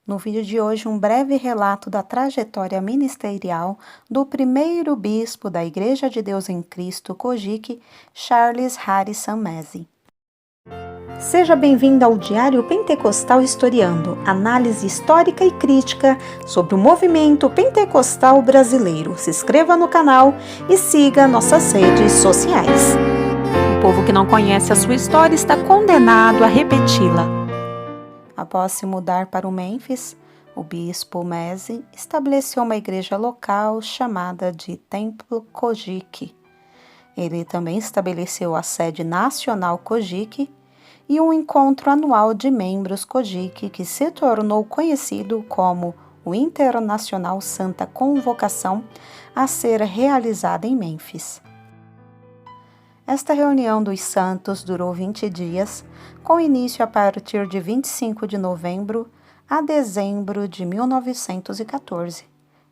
No vídeo de hoje, um breve relato da trajetória ministerial do primeiro bispo da Igreja de Deus em Cristo, Kojiki, Charles Harrison Massey. Seja bem-vindo ao Diário Pentecostal Historiando, análise histórica e crítica sobre o movimento pentecostal brasileiro. Se inscreva no canal e siga nossas redes sociais. O povo que não conhece a sua história está condenado a repeti-la. Após se mudar para o Mênfis, o bispo Massey estabeleceu uma igreja local chamada de Templo Kojiki. Ele também estabeleceu a sede nacional Kojiki e um encontro anual de membros Kojiki que se tornou conhecido como o Internacional Santa Convocação, a ser realizada em Mênfis. Esta reunião dos santos durou 20 dias, com início a partir de 25 de novembro a dezembro de 1914.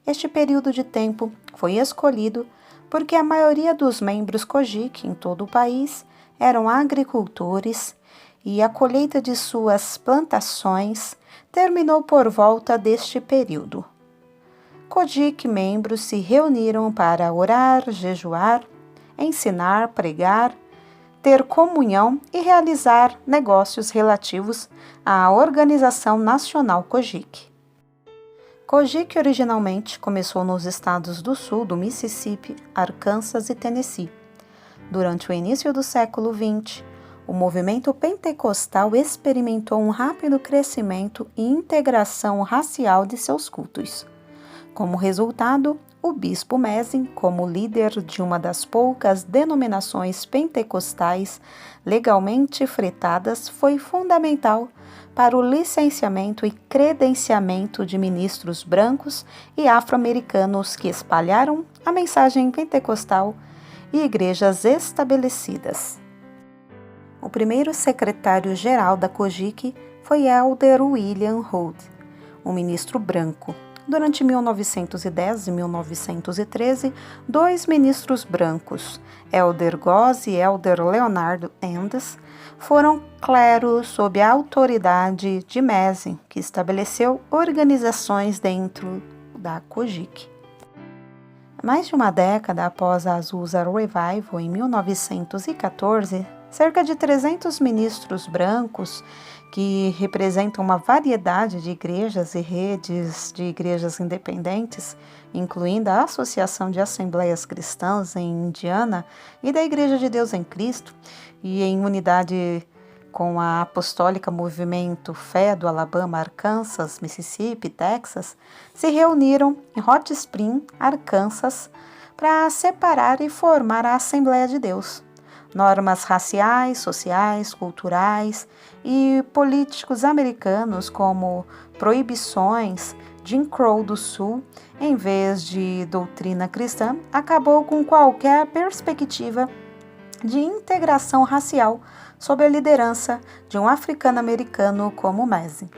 Este período de tempo foi escolhido porque a maioria dos membros Kojiki em todo o país eram agricultores e a colheita de suas plantações terminou por volta deste período. Kojiki membros se reuniram para orar, jejuar, ensinar, pregar, ter comunhão e realizar negócios relativos à Organização Nacional Kojiki. Kojiki originalmente começou nos estados do sul do Mississippi, Arkansas e Tennessee. Durante o início do século XX, o movimento pentecostal experimentou um rápido crescimento e integração racial de seus cultos. Como resultado, o bispo Massey, como líder de uma das poucas denominações pentecostais legalmente fretadas, foi fundamental para o licenciamento e credenciamento de ministros brancos e afro-americanos que espalharam a mensagem pentecostal e igrejas estabelecidas. O primeiro secretário-geral da Kojiki foi Elder William Hood, um ministro branco. Durante 1910 e 1913, dois ministros brancos, Elder Goss e Elder Leonard Endes, foram cleros sob a autoridade de Massey, que estabeleceu organizações dentro da Kojiki. Mais de uma década após a Azusa Revival, em 1914, cerca de 300 ministros brancos, que representam uma variedade de igrejas e redes de igrejas independentes, incluindo a Associação de Assembleias Cristãs em Indiana e da Igreja de Deus em Cristo, e em unidade com a Apostólica Movimento Fé do Alabama, Arkansas, Mississippi e Texas, se reuniram em Hot Spring, Arkansas, para separar e formar a Assembleia de Deus. Normas raciais, sociais, culturais e políticos americanos, como proibições, Jim Crow do Sul, em vez de doutrina cristã, acabou com qualquer perspectiva de integração racial sob a liderança de um africano-americano como Massey.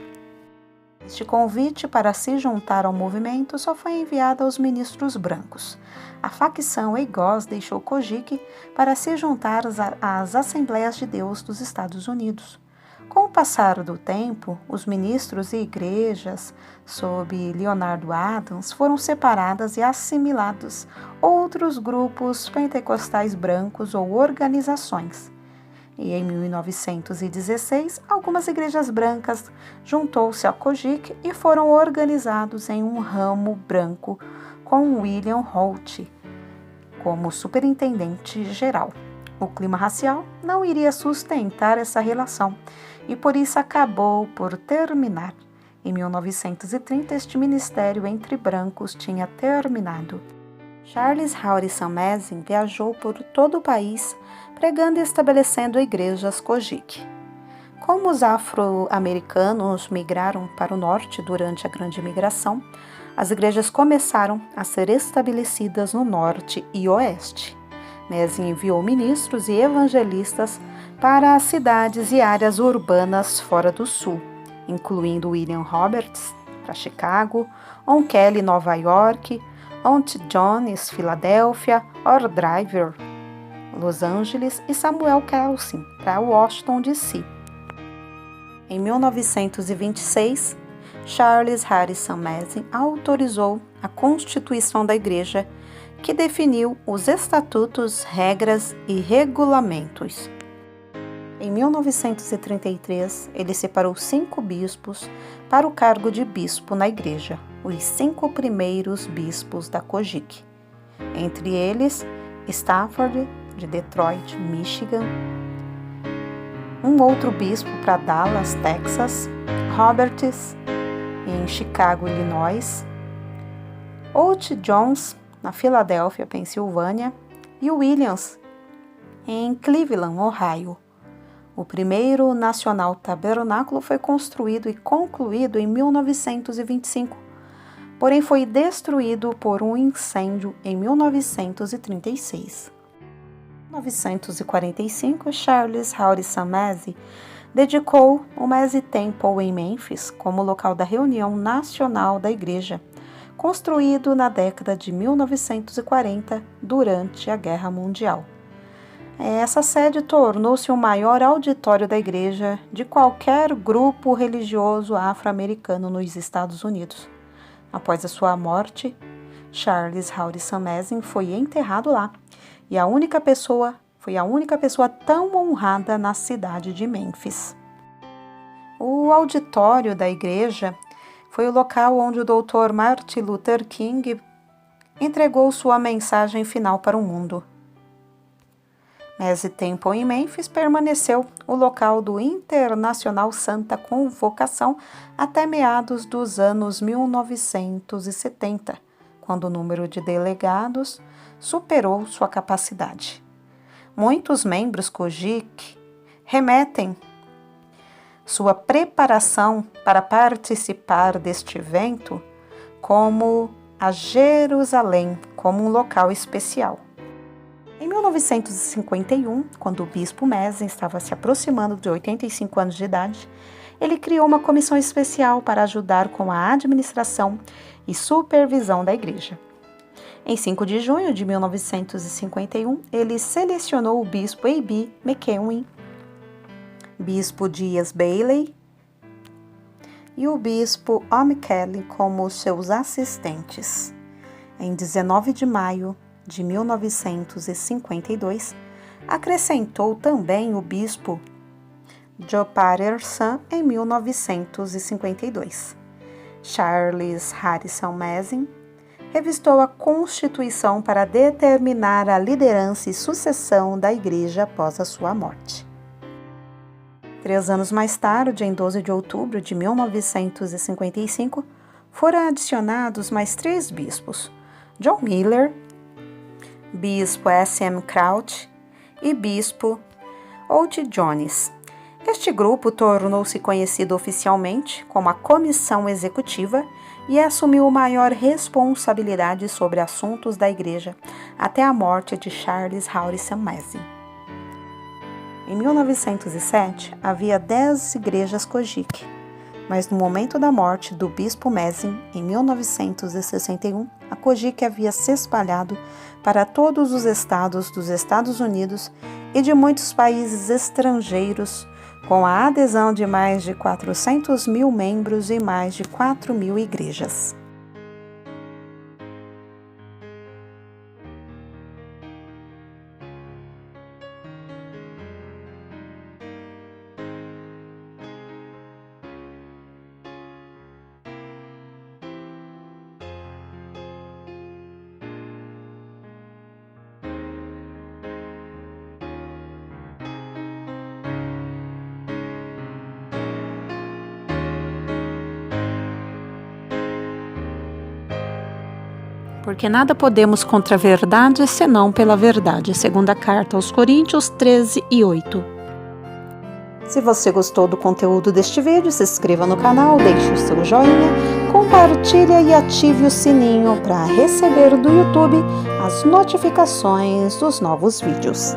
Este convite para se juntar ao movimento só foi enviado aos ministros brancos. A facção Eigós deixou Kojiki para se juntar às Assembleias de Deus dos Estados Unidos. Com o passar do tempo, os ministros e igrejas, sob Leonardo Adams, foram separadas e assimilados outros grupos pentecostais brancos ou organizações. E em 1916, algumas igrejas brancas juntou-se a Kojiki e foram organizados em um ramo branco com William Holt como superintendente geral. O clima racial não iria sustentar essa relação e por isso acabou por terminar. Em 1930, este ministério entre brancos tinha terminado. Charles Harrison Massey viajou por todo o país pregando e estabelecendo igrejas Kojiki. Como os afro-americanos migraram para o norte durante a Grande Migração, as igrejas começaram a ser estabelecidas no norte e oeste. Massey enviou ministros e evangelistas para as cidades e áreas urbanas fora do sul, incluindo William Roberts para Chicago, On Kelly, Nova York, Ont Jones, Filadélfia, Or Driver, Los Angeles e Samuel Kelsen para Washington, D.C. Em 1926, Charles Harrison Mason autorizou a Constituição da Igreja, que definiu os estatutos, regras e regulamentos. Em 1933, ele separou 5 bispos para o cargo de bispo na Igreja, os 5 primeiros bispos da COGIC. Entre eles, Stafford, de Detroit, Michigan, um outro bispo para Dallas, Texas, Roberts, em Chicago, Illinois, Oates Jones, na Filadélfia, Pensilvânia, e Williams, em Cleveland, Ohio. O primeiro Nacional Tabernáculo foi construído e concluído em 1925, porém foi destruído por um incêndio em 1936. Em 1945, Charles Harrison Mason dedicou o Mason Temple em Memphis como local da reunião nacional da Igreja, construído na década de 1940 durante a Guerra Mundial. Essa sede tornou-se o maior auditório da Igreja de qualquer grupo religioso afro-americano nos Estados Unidos. Após a sua morte, Charles Harrison Mason foi enterrado lá e foi a única pessoa tão honrada na cidade de Memphis. O auditório da igreja foi o local onde o Dr. Martin Luther King entregou sua mensagem final para o mundo. Mason Temple em Memphis permaneceu o local do Internacional Santa Convocação até meados dos anos 1970, quando o número de delegados superou sua capacidade. Muitos membros COGIC remetem sua preparação para participar deste evento como a Jerusalém, como um local especial. Em 1951, quando o bispo Mason estava se aproximando de 85 anos de idade, ele criou uma comissão especial para ajudar com a administração e supervisão da igreja. Em 5 de junho de 1951, ele selecionou o bispo A.B. McEwen, bispo Dias Bailey e o bispo O'Kelly como seus assistentes. Em 19 de maio de 1952, acrescentou também o bispo Joe Patterson em 1952. Charles Harrison Mason revistou a Constituição para determinar a liderança e sucessão da Igreja após a sua morte. 3 anos mais tarde, em 12 de outubro de 1955, foram adicionados mais 3 bispos: John Miller, bispo S.M. Crouch e bispo Oates Jones. Este grupo tornou-se conhecido oficialmente como a Comissão Executiva e assumiu maior responsabilidade sobre assuntos da Igreja até a morte de Charles Harrison Mason. Em 1907, havia 10 igrejas COGIC, mas no momento da morte do bispo Mason, em 1961, a COGIC havia se espalhado para todos os estados dos Estados Unidos e de muitos países estrangeiros, com a adesão de mais de 400 mil membros e mais de 4 mil igrejas. Porque nada podemos contra a verdade, senão pela verdade. Segunda carta aos Coríntios 13:8. Se você gostou do conteúdo deste vídeo, se inscreva no canal, deixe o seu joinha, compartilhe e ative o sininho para receber do YouTube as notificações dos novos vídeos.